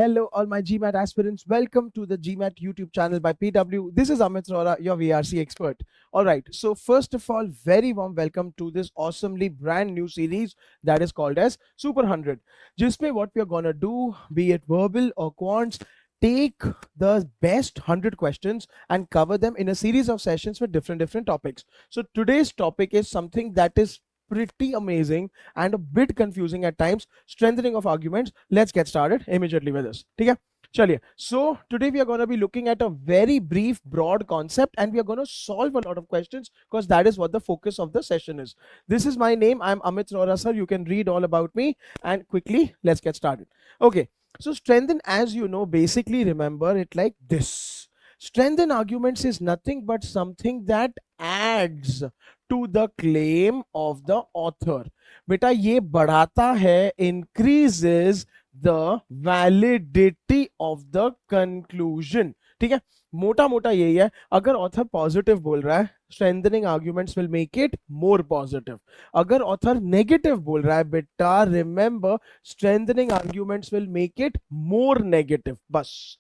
Hello, all my GMAT aspirants. Welcome to the GMAT YouTube channel by PW. This is Amit Rora, your VRC expert. All right. So first of all, very warm welcome to this awesomely brand new series that is called as Super 100. Jisme what we are gonna do, be it verbal or quants, take the best 100 questions and cover them in a series of sessions with different topics. So today's topic is something that is pretty amazing and a bit confusing at times, strengthening of arguments. Let's get started immediately with this. ठीक है, चलिए. So today we are going to be looking at a very brief broad concept and we are going to solve a lot of questions because that is what the focus of the session is. This is my name. I'm Amit Rora sir. You can read all about me and quickly let's get started. Okay, so strengthen, as you know, basically remember it like this. Strengthen arguments is nothing but something that adds to the claim of the author. बेटा ये बढ़ाता है, increases the validity of the conclusion. ठीक है, मोटा मोटा यही है. अगर ऑथर पॉजिटिव बोल रहा है, strengthening arguments will make it more positive. अगर ऑथर नेगेटिव बोल रहा है, बेटा remember strengthening arguments will make it more negative. बस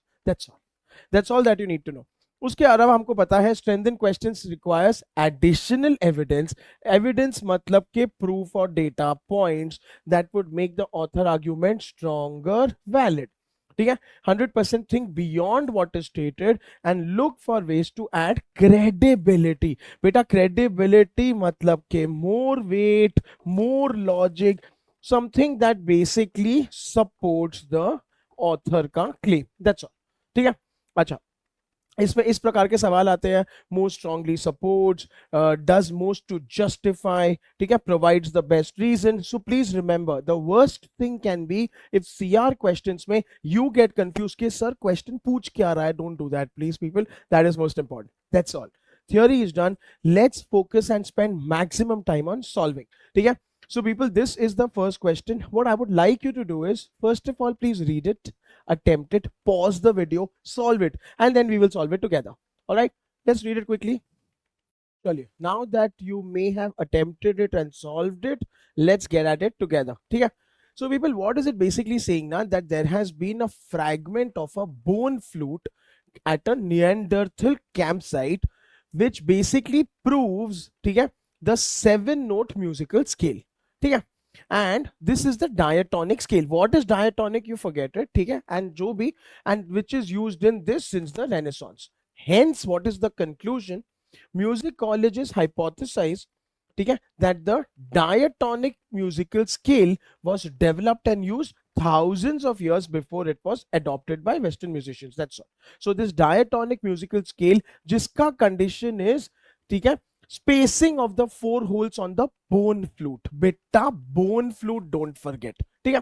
that's all that you need to know. उसके अलावा हमको पता है strengthen questions requires additional evidence मतलब के proof or data points that would make the author argument stronger valid. ठीक है, 100% think beyond what is stated and look for ways to add credibility. बेटा credibility मतलब के more weight, more logic, something that basically supports the author का claim. That's all. ठीक है, अच्छा, इसमें इस प्रकार के सवाल आते हैं. Most strongly supports, does most to justify, ठीक है, provides the best reason. So please remember the worst thing can be if CR questions में यू गेट कंफ्यूज कि सर क्वेश्चन पूछ क्या रहा है. Don't do that please people, that is most important. That's all. Theory is done. Let's focus and spend maximum time on solving. ठीक है, so people, this is the first question. What I would like you to do is, first of all, please read it, attempt it, pause the video, solve it, and then we will solve it together. All right, let's read it quickly. Now that you may have attempted it and solved it, let's get at it together. Okay, so people, what is it basically saying now? That there has been a fragment of a bone flute at a Neanderthal campsite, which basically proves, okay, the 7-note musical scale. Okay, and this is the diatonic scale. What is diatonic? You forget it. Okay, and jo bhi, and which is used in this since the Renaissance. Hence, what is the conclusion? Musicologists hypothesize, okay, that the diatonic musical scale was developed and used thousands of years before it was adopted by Western musicians. That's all. So this diatonic musical scale, jiska condition is, okay, spacing of the 4 holes on the bone flute. Beta, bone flute, don't forget. Okay.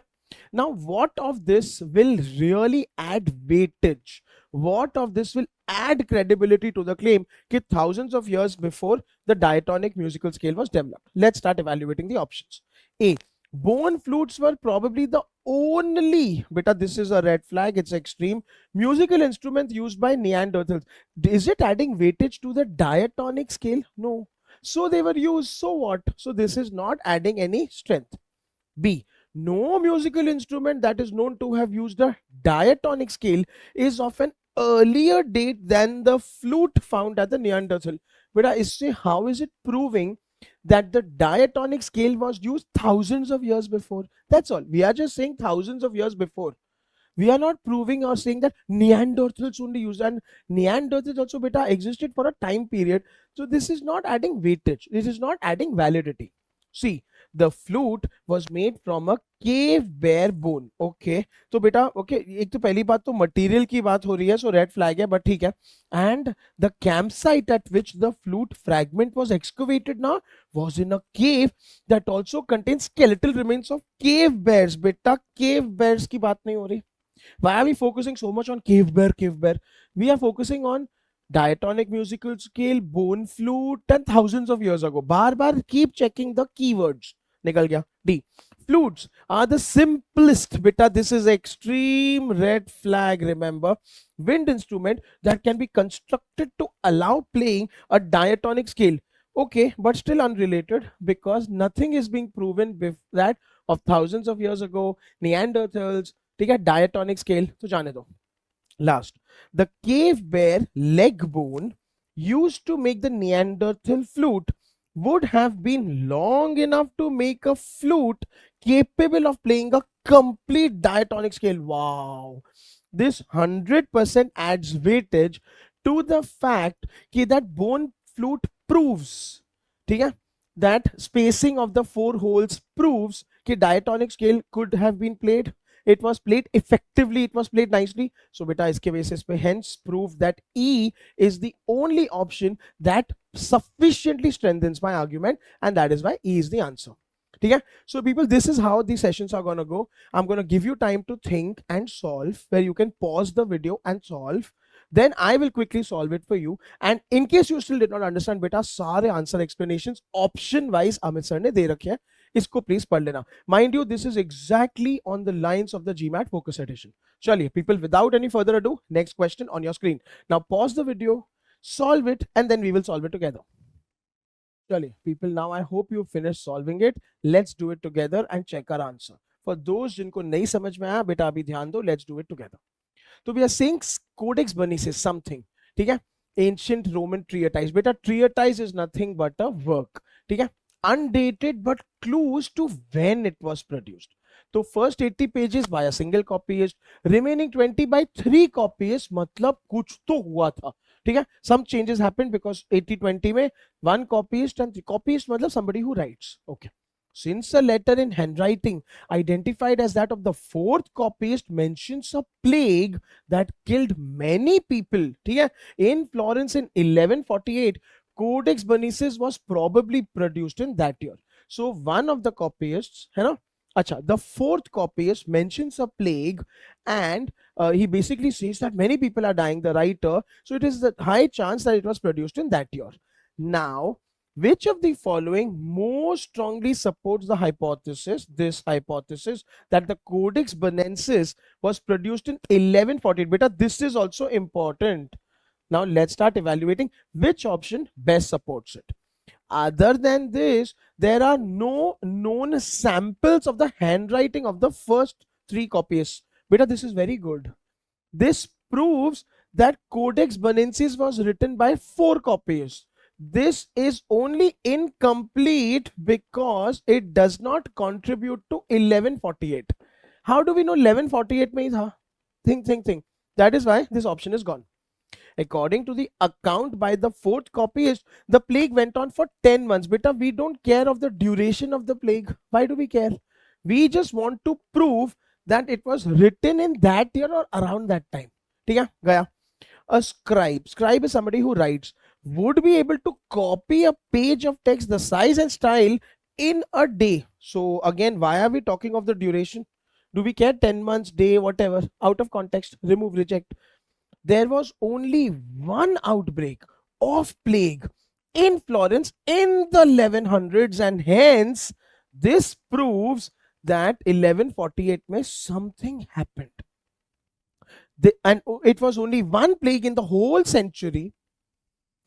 Now, what of this will really add weightage? What of this will add credibility to the claim that thousands of years before the diatonic musical scale was developed? Let's start evaluating the options. A. Bone flutes were probably the only, beta, this is a red flag, it's extreme, musical instrument used by Neanderthals. Is it adding weightage to the diatonic scale? No. So they were used, so what? So this is not adding any strength. B. No musical instrument that is known to have used a diatonic scale is of an earlier date than the flute found at the Neanderthal. But how is it proving that the diatonic scale was used thousands of years before? That's all. We are just saying thousands of years before. We are not proving or saying that Neanderthals only used, and Neanderthals also, beta, existed for a time period. So this is not adding weightage. This is not adding validity. See, the flute was made from a cave bear bone. Okay, तो बेटा okay, एक तो पहली बात तो material की बात हो रही है, so red flag है, but ठीक है. And the campsite at which the flute fragment was excavated now was in a cave that also contains skeletal remains of cave bears. बेटा cave bears की बात नहीं हो रही. Why are we focusing so much on cave bear? We are focusing on diatonic musical scale, bone flute, and thousands of years ago. Bar keep checking the keywords. निकल गया. D. Flutes are the simplest, beta, this is extreme red flag, remember, wind instrument that can be constructed to allow playing a diatonic scale. Okay, but still unrelated because nothing is being proven that of thousands of years ago, Neanderthals, ठीक है, diatonic scale तो जाने दो. Last, the cave bear leg bone used to make the Neanderthal flute would have been long enough to make a flute capable of playing a complete diatonic scale. Wow. This 100% adds weightage to the fact that bone flute proves, ठीक है, that spacing of the four holes proves that diatonic scale could have been played. It was played effectively, it was played nicely. So beta iske basis pe hence prove that E is the only option that sufficiently strengthens my argument, and that is why E is the answer. Okay, so people, this is how these sessions are going to go. I'm going to give you time to think and solve, where you can pause the video and solve. Then I will quickly solve it for you. And in case you still did not understand, beta सारे answer explanations option wise Amit sir ने दे रखे हैं, इसको please पढ़ लेना. Mind you, this is exactly on the lines of the GMAT focus edition. चलिए people, without any further ado, next question on your screen. Now pause the video, solve it, and then we will solve it together. Chaliye, people, now I hope you finished solving it. Let's do it together and check our answer. For those जिनको नहीं समझ में आया, बेटा अभी ध्यान दो. Let's do it together. So we are saying Codex Bernices something. ठीक है? Ancient Roman treatise. बेटा treatise is nothing but a work. ठीक है? Undated but clues to when it was produced. So first 80 pages by a single copyist, remaining 20 by 3 copyists. मतलब कुछ तो हुआ था. ठीक है? Some changes happened because 80-20 में one copyist and 3 copyist मतलब somebody who writes. Okay. Since a letter in handwriting identified as that of the fourth copyist mentions a plague that killed many people, ठीक है, in Florence in 1148, Codex Bernices was probably produced in that year. So one of the copyists, है ना, अच्छा, the fourth copyist mentions a plague, and he basically says that many people are dying, the writer, so it is the high chance that it was produced in that year. Now, which of the following most strongly supports the hypothesis, this hypothesis, that the Codex Bernices was produced in 1148? Beta, this is also important. Now let's start evaluating which option best supports it. Other than this, there are no known samples of the handwriting of the first 3 copyists. Beta, this is very good. This proves that Codex Bernices was written by 4 copyists. This is only incomplete because it does not contribute to 1148. How do we know 1148 mein tha? Think. That is why this option is gone. According to the account by the 4th copyist, the plague went on for 10 months. Beta, we don't care of the duration of the plague. Why do we care? We just want to prove that it was written in that year or around that time. ठीक है, गया. A scribe is somebody who writes, would be able to copy a page of text the size and style in a day. So again, why are we talking of the duration? Do we care? 10 months, day, whatever, out of context, remove, reject. There was only one outbreak of plague in Florence in the 1100s, and hence this proves that 1148 mein something happened. And it was only one plague in the whole century,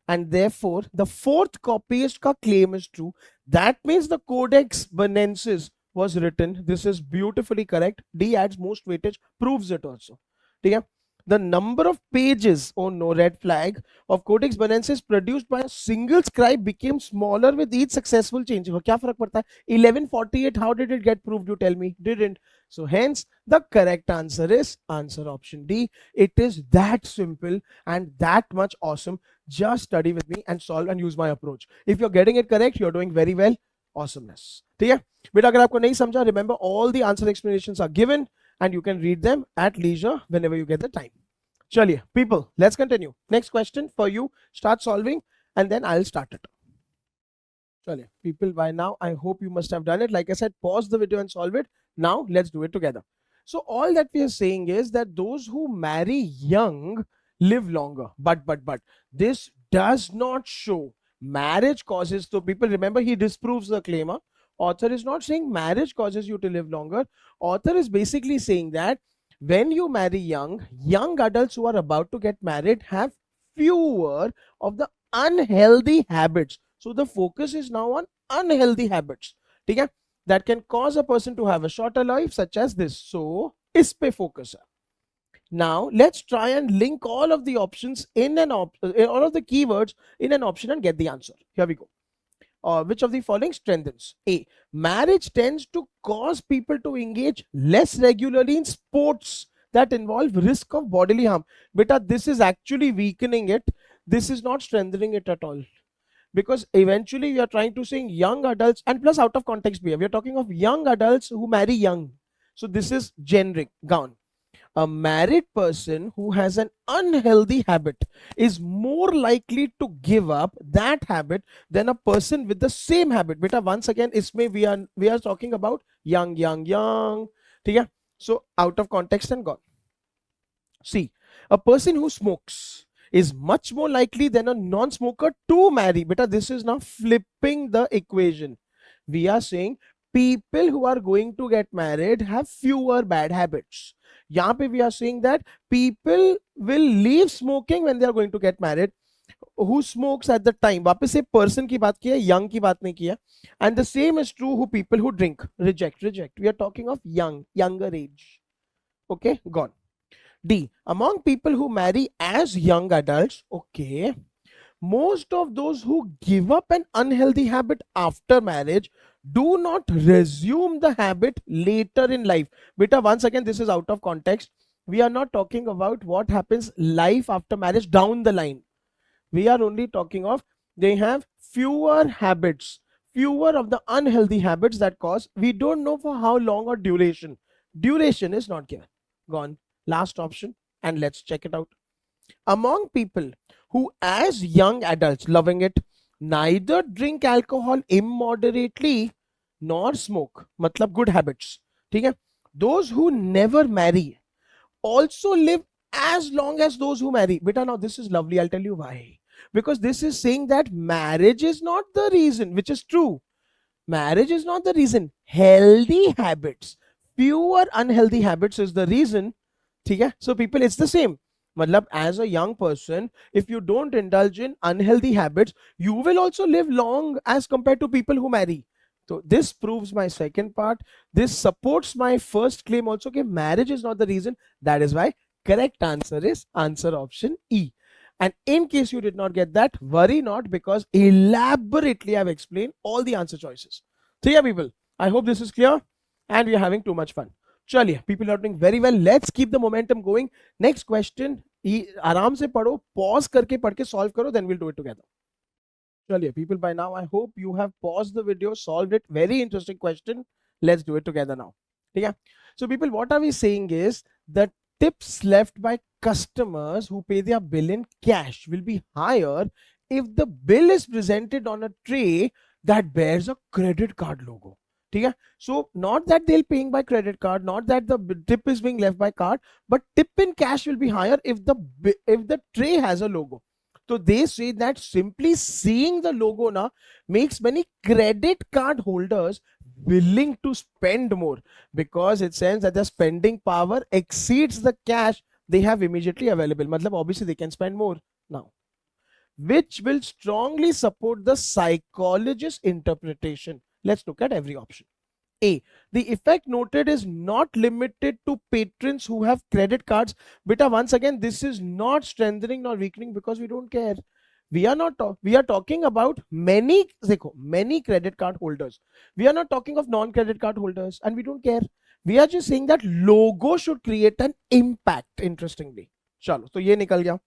and therefore the 4th copyist ka claim is true. That means the Codex Bernices was written. This is beautifully correct. D adds most weightage, proves it also. Okay? The number of pages, oh no, red flag, of Codex Bernices produced by a single scribe became smaller with each successful change. क्या फर्क पड़ता है? 1148, how did it get proved? You tell me. Didn't. So hence the correct answer is answer option D. It is that simple and that much awesome. Just study with me and solve and use my approach. If you're getting it correct, you're doing very well. Awesomeness. ठीक है? बेटा अगर आपको नहीं समझा, remember all the answer explanations are given, and you can read them at leisure whenever you get the time. Chaliye, people, let's continue. Next question for you. Start solving and then I'll start it. Chaliye, people, by now I hope you must have done it. Like I said, pause the video and solve it. Now let's do it together. So all that we are saying is that those who marry young live longer. But this does not show marriage causes. So people, remember, he disproves the claim. Author is not saying marriage causes you to live longer. Author is basically saying that when you marry young adults who are about to get married have fewer of the unhealthy habits. So the focus is now on unhealthy habits, okay, that can cause a person to have a shorter life, such as this. So इस पे focus है. Now let's try and link all of the options in all of the keywords in an option and get the answer. Here we go. Which of the following strengthens? A. Marriage tends to cause people to engage less regularly in sports that involve risk of bodily harm. Beta, this is actually weakening it. This is not strengthening it at all. Because eventually we are trying to say young adults, and plus out of context, we are talking of young adults who marry young. So this is generic, gone. A married person who has an unhealthy habit is more likely to give up that habit than a person with the same habit. Beta, once again, isme we are talking about young. Okay? So out of context and gone. See, a person who smokes is much more likely than a non-smoker to marry. Beta, this is now flipping the equation. We are saying people who are going to get married have fewer bad habits. यहाँ पे we are saying that people will leave smoking when they are going to get married. Who smokes at the time? वापस से person की बात की है, young की बात नहीं की है. And the same is true who people who drink. Reject. We are talking of younger age. Okay, gone. D. Among people who marry as young adults, okay, most of those who give up an unhealthy habit after marriage do not resume the habit later in life. Beta, once again, this is out of context. We are not talking about what happens life after marriage down the line. We are only talking of they have fewer habits, fewer of the unhealthy habits that cause. We don't know for how long or duration. Duration is not given. Gone. Last option, and let's check it out. Among people who as young adults, loving it, neither drink alcohol immoderately nor smoke, matlab good habits, okay? Those who never marry also live as long as those who marry. Beta, now this is lovely, I'll tell you why. Because this is saying that marriage is not the reason, which is true. Marriage is not the reason. Healthy habits, fewer unhealthy habits is the reason. Okay? So people, it's the same. Matlab, as a young person, if you don't indulge in unhealthy habits, you will also live long as compared to people who marry. So this proves my second part. This supports my first claim also. Okay, marriage is not the reason. That is why correct answer is answer option E. And in case you did not get that, worry not, because elaborately I've explained all the answer choices. So yeah, people, I hope this is clear and we are having too much fun. चलिए, people are doing very well. Let's keep the momentum going. Next question, आराम से पढ़ो, pause करके पढ़ के solve करो, then we'll do it together. चलिए, people, by now I hope you have paused the video, solved it. Very interesting question. Let's do it together now. Yeah. So people, what are we saying is that tips left by customers who pay their bill in cash will be higher if the bill is presented on a tray that bears a credit card logo. Okay? So not that they'll paying by credit card, not that the tip is being left by card, but tip in cash will be higher if the tray has a logo. So they say that simply seeing the logo now makes many credit card holders willing to spend more, because it says that the spending power exceeds the cash they have immediately available. Matlab, obviously they can spend more now, which will strongly support the psychologist's interpretation. Let's look at every option. A. The effect noted is not limited to patrons who have credit cards. Beta, once again, this is not strengthening nor weakening, because we don't care. We are talking about many credit card holders. We are not talking of non-credit card holders, and we don't care. We are just saying that logo should create an impact, interestingly. Chalo, so ye nikal gaya.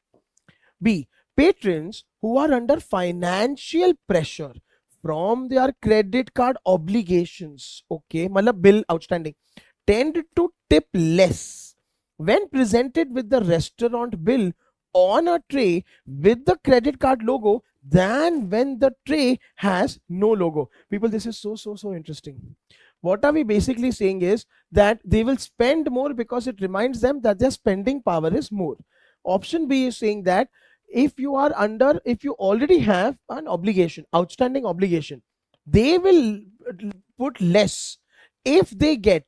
B. Patrons who are under financial pressure from their credit card obligations, okay, matlab bill outstanding, tend to tip less when presented with the restaurant bill on a tray with the credit card logo than when the tray has no logo. People, this is so interesting. What are we basically saying is that they will spend more because it reminds them that their spending power is more. Option B is saying that if you already have an obligation, outstanding obligation, they will put less if they get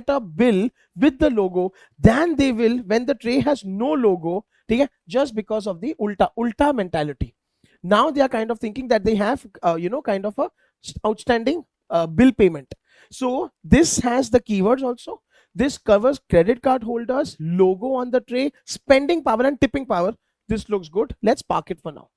a bill with the logo than they will when the tray has no logo, just because of the ulta mentality. Now they are kind of thinking that they have kind of a outstanding bill payment. So this has the keywords also. This covers credit card holders, logo on the tray, spending power and tipping power. This looks good. Let's park it for now.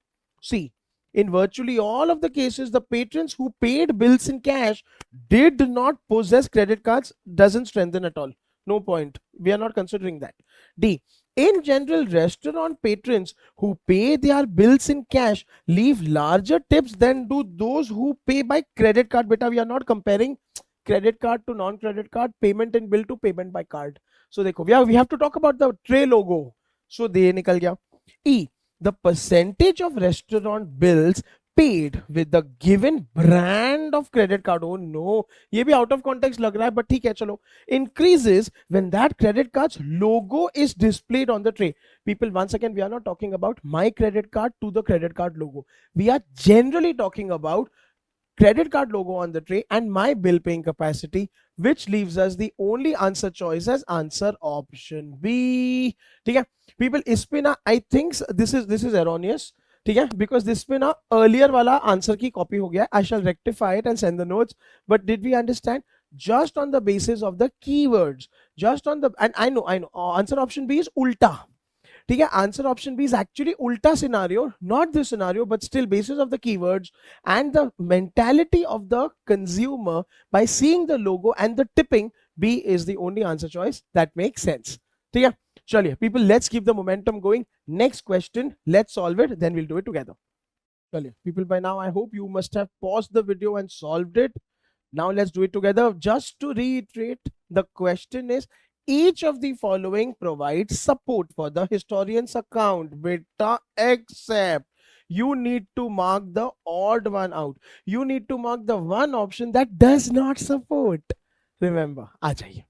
See, in virtually all of the cases, the patrons who paid bills in cash did not possess credit cards. Doesn't strengthen at all. No point. We are not considering that. D. In general, restaurant patrons who pay their bills in cash leave larger tips than do those who pay by credit card. Beta, we are not comparing credit card to non-credit card, payment and bill to payment by card. So देखो, we have to talk about the tray logo. So ये निकल गया. E. The percentage of restaurant bills paid with the given brand of credit card. Oh no, ये भी out of context लग रहा है, but ठीक है चलो. Increases when that credit card's logo is displayed on the tray. People, once again, we are not talking about my credit card to the credit card logo. We are generally talking about credit card logo on the tray and my bill paying capacity, which leaves us the only answer choice as answer option B. ठीक है people, इस पे ना I think this is erroneous. ठीक है because this पे ना earlier वाला answer की copy हो गया. I shall rectify it and send the notes. But did we understand? Just on the basis of the keywords, just on the, and I know answer option B is ulta. ठीक है answer option B is actually उल्टा scenario, not this scenario, but still basis of the keywords and the mentality of the consumer by seeing the logo and the tipping, B is the only answer choice that makes sense. ठीक है चलिए people, let's keep the momentum going. Next question, let's solve it, then we'll do it together. चलिए people, by now I hope you must have paused the video and solved it. Now let's do it together. Just to reiterate, the question is, each of the following provides support for the historian's account, beta, except you need to mark the odd one out. You need to mark the one option that does not support. Remember, aa jaiye.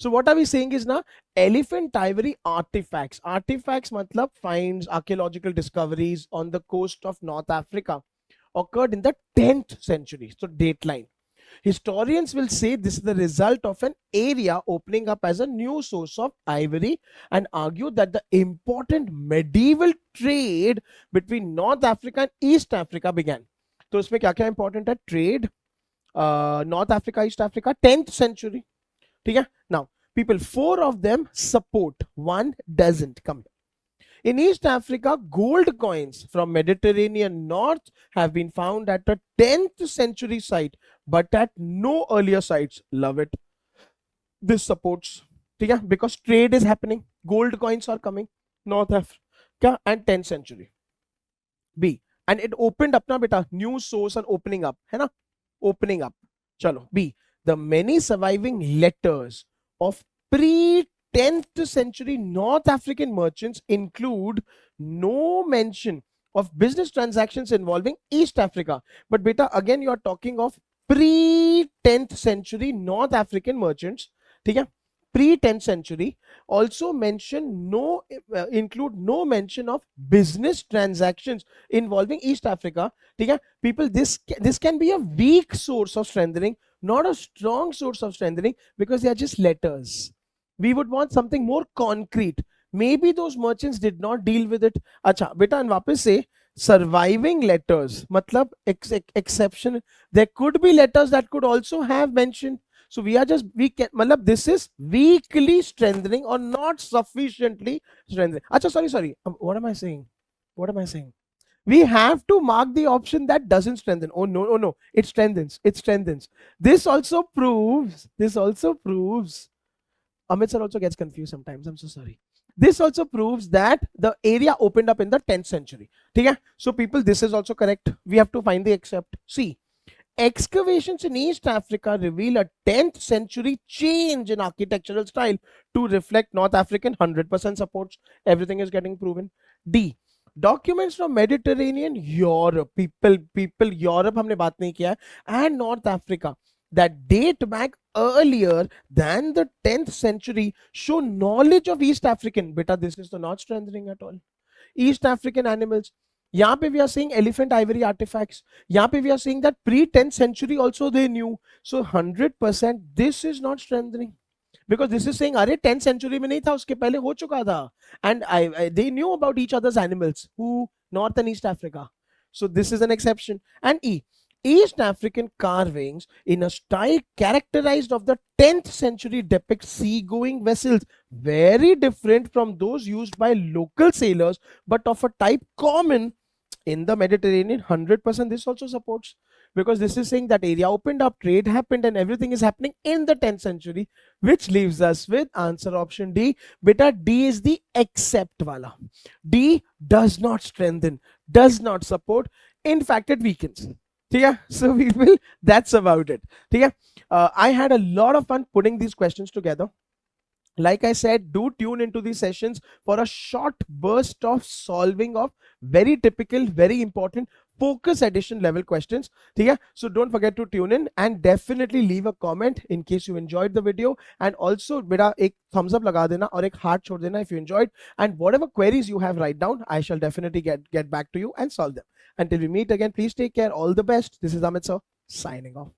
So what are we saying is now, elephant ivory artifacts. Artifacts matlab finds, archaeological discoveries on the coast of North Africa occurred in the 10th century. So dateline. Historians will say this is the result of an area opening up as a new source of ivory and argue that the important medieval trade between North Africa and East Africa began. तो इसमें क्या क्या important है? Trade, North Africa, East Africa, 10th century. ठीक है? Now, people, 4 of them support, 1 doesn't. Come. In East Africa, gold coins from Mediterranean north have been found at a 10th century site, but at no earlier sites. Love it. This supports, because trade is happening. Gold coins are coming. North Africa and 10th century. B. And it opened up na beta. New source and opening up. Hai na? Opening up. Chalo. B. The many surviving letters of pre-10th century North African merchants include no mention of business transactions involving East Africa. But beta, again, you are talking of pre-10th century North African merchants. Pre-10th century. Also mention no, include no mention of business transactions involving East Africa. People, this can be a weak source of strengthening, not a strong source of strengthening, because they are just letters. We would want something more concrete. Maybe those merchants did not deal with it. Acha, beta, and वापस से surviving letters, matlab exception. There could be letters that could also have mentioned. So we can, matlab, this is weakly strengthening or not sufficiently strengthening. Acha, sorry. What am I saying? We have to mark the option that doesn't strengthen. Oh no. It strengthens. This also proves. Amit sir also gets confused sometimes. I'm so sorry. This also proves that the area opened up in the 10th century. So people, this is also correct. We have to find the except. See, excavations in East Africa reveal a 10th century change in architectural style to reflect North African. 100% supports. Everything is getting proven. D. Documents from Mediterranean Europe. People, Europe हमने बात नहीं किया, and North Africa that date back earlier than the 10th century show knowledge of East African. Beta, this is not strengthening at all. East African animals. यहाँ पे we are seeing elephant ivory artifacts. यहाँ पे we are seeing that pre-10th century also they knew. So 100% this is not strengthening. Because this is saying, अरे 10th century में नहीं था, उसके पहले हो चुका था. And they knew about each other's animals. Who? North and East Africa. So this is an exception. And E. East African carvings in a style characterized of the 10th century depict seagoing vessels, very different from those used by local sailors, but of a type common in the Mediterranean. 100% this also supports, because this is saying that area opened up, trade happened, and everything is happening in the 10th century, which leaves us with answer option D. Beta, D is the except wala. D does not strengthen, does not support, in fact it weakens. Yeah, so we will, that's about it. Yeah, I had a lot of fun putting these questions together. Like I said, do tune into these sessions for a short burst of solving of very typical, very important focus edition level questions. Yeah, so don't forget to tune in and definitely leave a comment in case you enjoyed the video, and also beta ek thumbs up laga dena or ek heart chhod dena if you enjoyed, and whatever queries you have, write down. I shall definitely get back to you and solve them. Until we meet again, please take care. All the best. This is Amit sir signing off.